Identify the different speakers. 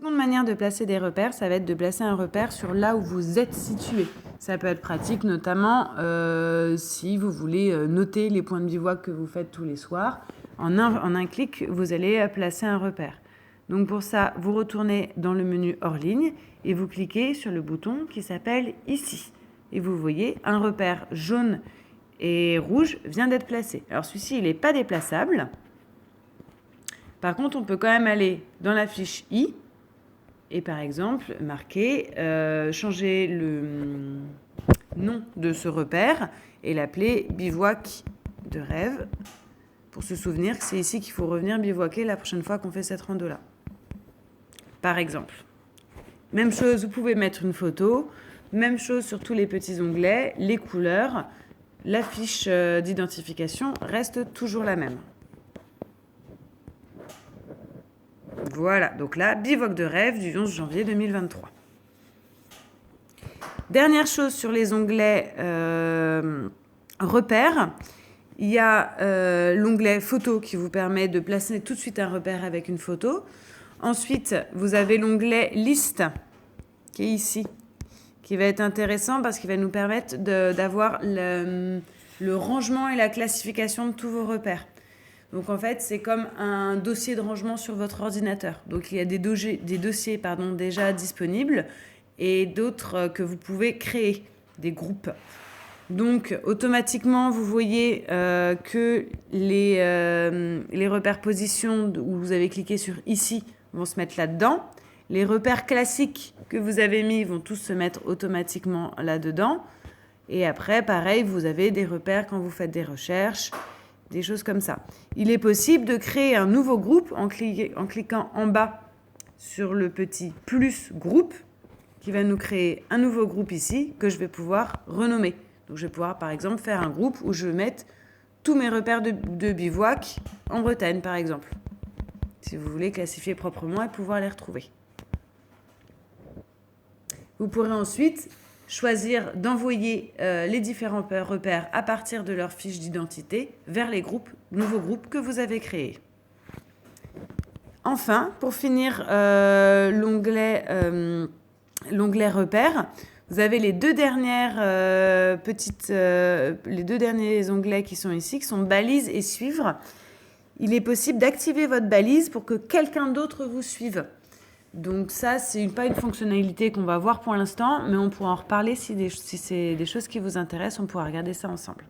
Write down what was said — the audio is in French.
Speaker 1: Seconde manière de placer des repères, ça va être de placer un repère sur là où vous êtes situé. Ça peut être pratique, notamment si vous voulez noter les points de bivouac que vous faites tous les soirs. En un clic, vous allez placer un repère. Donc pour ça, vous retournez dans le menu hors ligne et vous cliquez sur le bouton qui s'appelle ici. Et vous voyez un repère jaune et rouge vient d'être placé. Alors celui-ci, il n'est pas déplaçable. Par contre, on peut quand même aller dans la fiche I et par exemple marquer, changer le nom de ce repère et l'appeler bivouac de rêve pour se souvenir que c'est ici qu'il faut revenir bivouaquer la prochaine fois qu'on fait cette rando-là. Par exemple. Même chose, vous pouvez mettre une photo, même chose sur tous les petits onglets, les couleurs, la fiche d'identification reste toujours la même. Voilà, donc là, bivouac de rêve du 11 janvier 2023. Dernière chose sur les onglets repères, il y a l'onglet photo qui vous permet de placer tout de suite un repère avec une photo. Ensuite, vous avez l'onglet liste qui est ici, qui va être intéressant parce qu'il va nous permettre d'avoir le rangement et la classification de tous vos repères. Donc en fait, c'est comme un dossier de rangement sur votre ordinateur. Donc il y a des dossiers déjà disponibles et d'autres que vous pouvez créer, des groupes. Donc automatiquement, vous voyez que les repères position où vous avez cliqué sur ici vont se mettre là-dedans. Les repères classiques que vous avez mis vont tous se mettre automatiquement là-dedans. Et après, pareil, vous avez des repères quand vous faites des recherches, des choses comme ça. Il est possible de créer un nouveau groupe en cliquant en bas sur le petit plus groupe qui va nous créer un nouveau groupe ici que je vais pouvoir renommer. Donc je vais pouvoir par exemple faire un groupe où je vais mettre tous mes repères de bivouac en Bretagne par exemple. Si vous voulez classifier proprement et pouvoir les retrouver. Vous pourrez ensuite choisir d'envoyer les différents repères à partir de leur fiche d'identité vers les nouveaux groupes que vous avez créés. Enfin, pour finir l'onglet repères, vous avez les deux derniers onglets qui sont ici, qui sont balises et suivre. Il est possible d'activer votre balise pour que quelqu'un d'autre vous suive. Donc ça, c'est pas une fonctionnalité qu'on va voir pour l'instant, mais on pourra en reparler si c'est des choses qui vous intéressent, on pourra regarder ça ensemble.